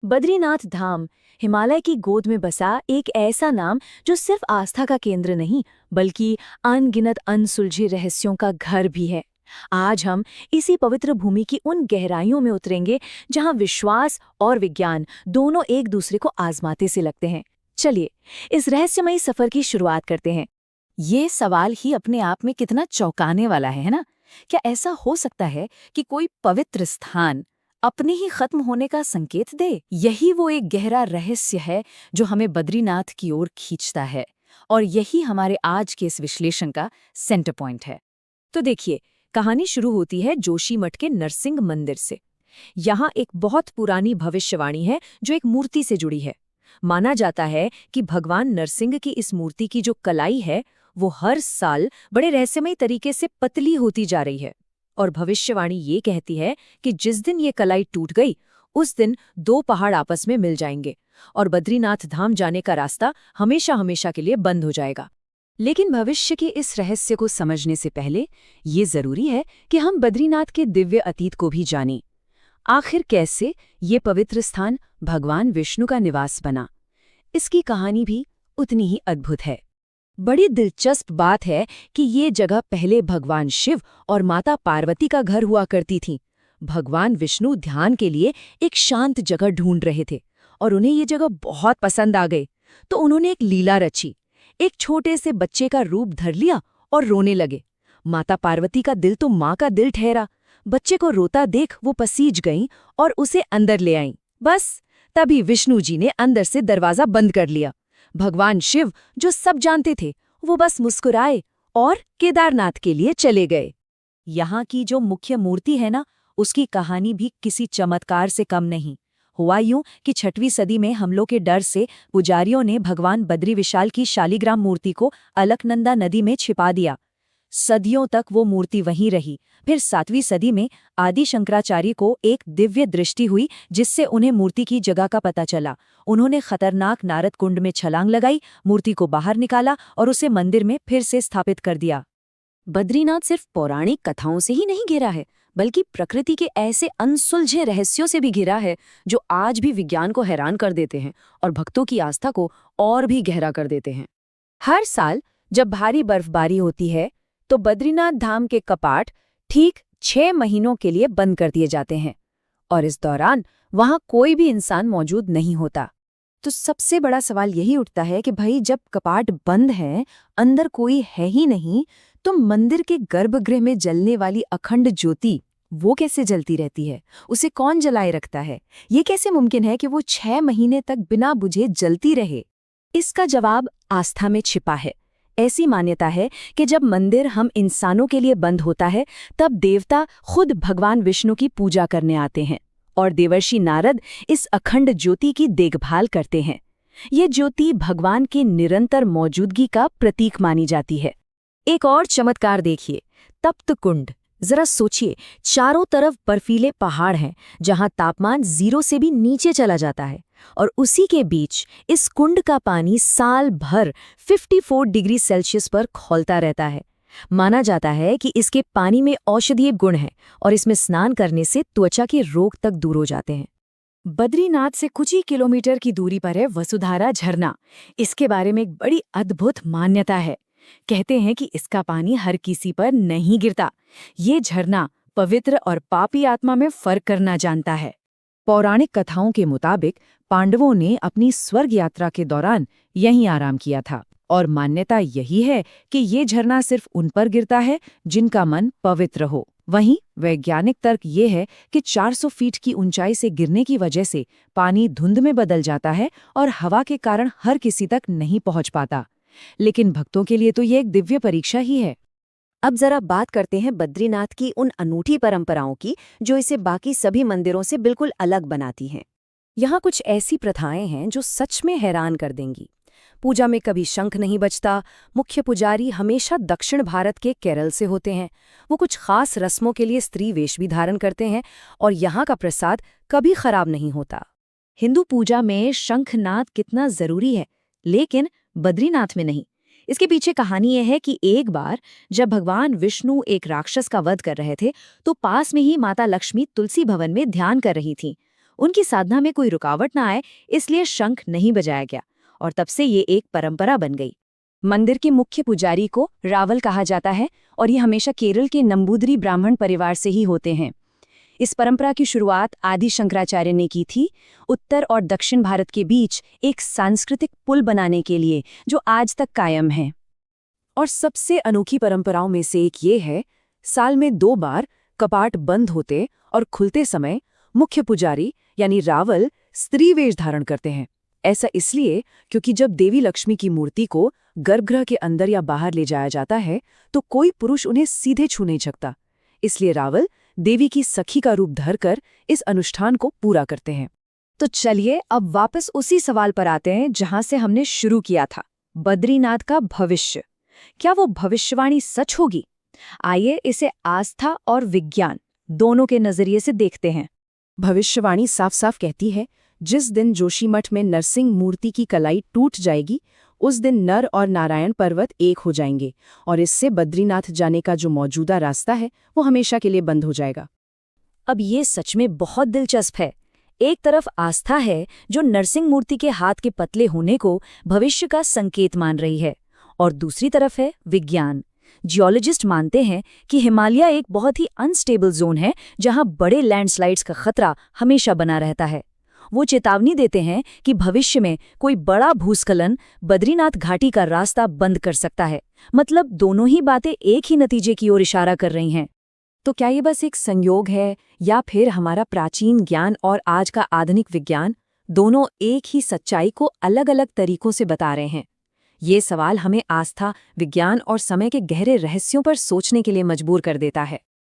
बद्रीनाथ धाम हिमालय की गोद में बसा एक ऐसा नाम जो सिर्फ आस्था का केंद्र नहीं बल्कि अनगिनत अनसुलझे रहस्यों का घर भी है। आज हम इसी पवित्र भूमि की उन गहराइयों में उतरेंगे जहां विश्वास और विज्ञान दोनों एक दूसरे को आजमाते से लगते हैं। चलिए इस रहस्यमयी सफर की शुरुआत करते हैं। ये सवाल ही अपने आप में कितना चौंकाने वाला है ना? क्या ऐसा हो सकता है कि कोई पवित्र स्थान अपने ही खत्म होने का संकेत दे? यही वो एक गहरा रहस्य है जो हमें बद्रीनाथ की ओर खींचता है, और यही हमारे आज के इस विश्लेषण का सेंटर पॉइंट है। तो देखिए, कहानी शुरू होती है जोशीमठ के नरसिंह मंदिर से। यहाँ एक बहुत पुरानी भविष्यवाणी है जो एक मूर्ति से जुड़ी है। माना जाता है कि भगवान नरसिंह की इस मूर्ति की जो कलाई है वो हर साल बड़े रहस्यमय तरीके से पतली होती जा रही है, और भविष्यवाणी ये कहती है कि जिस दिन ये कलाई टूट गई उस दिन दो पहाड़ आपस में मिल जाएंगे और बद्रीनाथ धाम जाने का रास्ता हमेशा हमेशा के लिए बंद हो जाएगा। लेकिन भविष्य के इस रहस्य को समझने से पहले ये जरूरी है कि हम बद्रीनाथ के दिव्य अतीत को भी जानें। आखिर कैसे ये पवित्र स्थान भगवान विष्णु का निवास बना, इसकी कहानी भी उतनी ही अद्भुत है। बड़ी दिलचस्प बात है कि ये जगह पहले भगवान शिव और माता पार्वती का घर हुआ करती थी। भगवान विष्णु ध्यान के लिए एक शांत जगह ढूंढ रहे थे और उन्हें ये जगह बहुत पसंद आ गई, तो उन्होंने एक लीला रची। एक छोटे से बच्चे का रूप धर लिया और रोने लगे। माता पार्वती का दिल तो माँ का दिल ठहरा। बच्चे को रोता देख वो पसीज गईं और उसे अंदर ले आईं। बस तभी विष्णु जी ने अंदर से दरवाजा बंद कर लिया। भगवान शिव, जो सब जानते थे, वो बस मुस्कुराए और केदारनाथ के लिए चले गए। यहाँ की जो मुख्य मूर्ति है ना, उसकी कहानी भी किसी चमत्कार से कम नहीं। हुआ यूं कि 6वीं सदी में हमलों के डर से पुजारियों ने भगवान बद्री विशाल की शालिग्राम मूर्ति को अलकनंदा नदी में छिपा दिया। सदियों तक वो मूर्ति वहीं रही। फिर 7वीं सदी में आदि शंकराचार्य को एक दिव्य दृष्टि हुई, जिससे उन्हें मूर्ति की जगह का पता चला। उन्होंने खतरनाक नारद कुंड में छलांग लगाई, मूर्ति को बाहर निकाला और उसे मंदिर में फिर से स्थापित कर दिया। बद्रीनाथ सिर्फ पौराणिक कथाओं से ही नहीं घिरा है, बल्कि प्रकृति के ऐसे अनसुलझे रहस्यों से भी घिरा है जो आज भी विज्ञान को हैरान कर देते हैं और भक्तों की आस्था को और भी गहरा कर देते हैं। हर साल जब भारी बर्फबारी होती है तो बद्रीनाथ धाम के कपाट ठीक 6 महीनों के लिए बंद कर दिए जाते हैं, और इस दौरान वहां कोई भी इंसान मौजूद नहीं होता। तो सबसे बड़ा सवाल यही उठता है कि भाई, जब कपाट बंद हैं, अंदर कोई है ही नहीं, तो मंदिर के गर्भगृह में जलने वाली अखंड ज्योति वो कैसे जलती रहती है? उसे कौन जलाए रखता है? ये कैसे मुमकिन है कि वो 6 महीने तक बिना बुझे जलती रहे? इसका जवाब आस्था में छिपा है। ऐसी मान्यता है कि जब मंदिर हम इंसानों के लिए बंद होता है, तब देवता खुद भगवान विष्णु की पूजा करने आते हैं और देवर्षि नारद इस अखंड ज्योति की देखभाल करते हैं। ये ज्योति भगवान की निरंतर मौजूदगी का प्रतीक मानी जाती है। एक और चमत्कार देखिए, तप्त कुंड। जरा सोचिए, चारों तरफ बर्फीले पहाड़ हैं जहां तापमान 0 से भी नीचे चला जाता है, और उसी के बीच इस कुंड का पानी साल भर 54 डिग्री सेल्सियस पर खौलता रहता है। माना जाता है कि इसके पानी में औषधीय गुण हैं और इसमें स्नान करने से त्वचा के रोग तक दूर हो जाते हैं। बद्रीनाथ से कुछ ही किलोमीटर की दूरी पर है वसुधारा झरना। इसके बारे में एक बड़ी अद्भुत मान्यता है। कहते हैं कि इसका पानी हर किसी पर नहीं गिरता। ये झरना पवित्र और पापी आत्मा में फर्क करना जानता है। पौराणिक कथाओं के मुताबिक पांडवों ने अपनी स्वर्ग यात्रा के दौरान यहीं आराम किया था, और मान्यता यही है कि ये झरना सिर्फ उन पर गिरता है जिनका मन पवित्र हो। वहीं वैज्ञानिक तर्क ये है कि 400 फीट की ऊंचाई से गिरने की वजह से पानी धुंध में बदल जाता है और हवा के कारण हर किसी तक नहीं पहुंच पाता। लेकिन भक्तों के लिए तो ये एक दिव्य परीक्षा ही है। अब जरा बात करते हैं बद्रीनाथ की उन अनूठी परंपराओं की जो इसे बाकी सभी मंदिरों से बिल्कुल अलग बनाती हैं। यहाँ कुछ ऐसी प्रथाएं हैं जो सच में हैरान कर देंगी। पूजा में कभी शंख नहीं बजता। मुख्य पुजारी हमेशा दक्षिण भारत के केरल से होते हैं। वो कुछ खास रस्मों के लिए स्त्री वेश भी धारण करते हैं, और यहाँ का प्रसाद कभी खराब नहीं होता। हिंदू पूजा में शंखनाद कितना जरूरी है, लेकिन बद्रीनाथ में नहीं। इसके पीछे कहानी यह है कि एक बार जब भगवान विष्णु एक राक्षस का वध कर रहे थे, तो पास में ही माता लक्ष्मी तुलसी भवन में ध्यान कर रही थीं। उनकी साधना में कोई रुकावट ना आए, इसलिए शंख नहीं बजाया गया और तब से ये एक परंपरा बन गई। मंदिर के मुख्य पुजारी को रावल कहा जाता है और ये हमेशा केरल के नंबूदरी ब्राह्मण परिवार से ही होते हैं। इस परंपरा की शुरुआत आदि शंकराचार्य ने की थी, उत्तर और दक्षिण भारत के बीच एक सांस्कृतिक पुल बनाने के लिए, जो आज तक कायम है। और सबसे अनोखी परंपराओं में से एक ये है, साल में 2 बार कपाट बंद होते और खुलते समय मुख्य पुजारी यानी रावल स्त्री वेश धारण करते हैं। ऐसा इसलिए क्योंकि जब देवी लक्ष्मी की मूर्ति को गर्भगृह के अंदर या बाहर ले जाया जाता है तो कोई पुरुष उन्हें सीधे छू नहीं सकता। इसलिए रावल देवी की सखी का रूप धरकर इस अनुष्ठान को पूरा करते हैं। तो चलिए अब वापस उसी सवाल पर आते हैं जहां से हमने शुरू किया था, बद्रीनाथ का भविष्य। क्या वो भविष्यवाणी सच होगी? आइए इसे आस्था और विज्ञान दोनों के नजरिए से देखते हैं। भविष्यवाणी साफ साफ कहती है, जिस दिन जोशीमठ में नरसिंह मूर्ति की कलाई टूट जाएगी उस दिन नर और नारायण पर्वत एक हो जाएंगे और इससे बद्रीनाथ जाने का जो मौजूदा रास्ता है वो हमेशा के लिए बंद हो जाएगा। अब ये सच में बहुत दिलचस्प है। एक तरफ आस्था है जो नरसिंह मूर्ति के हाथ के पतले होने को भविष्य का संकेत मान रही है, और दूसरी तरफ है विज्ञान। जियोलॉजिस्ट मानते हैं कि हिमालय एक बहुत ही अनस्टेबल जोन है जहां बड़े लैंडस्लाइड्स का खतरा हमेशा बना रहता है। वो चेतावनी देते हैं कि भविष्य में कोई बड़ा भूस्खलन बद्रीनाथ घाटी का रास्ता बंद कर सकता है। मतलब दोनों ही बातें एक ही नतीजे की ओर इशारा कर रही हैं। तो क्या ये बस एक संयोग है या फिर हमारा प्राचीन ज्ञान और आज का आधुनिक विज्ञान दोनों एक ही सच्चाई को अलग अलग तरीकों से बता रहे हैं? ये सवाल हमें आस्था, विज्ञान और समय के गहरे रहस्यों पर सोचने के लिए मजबूर कर देता है।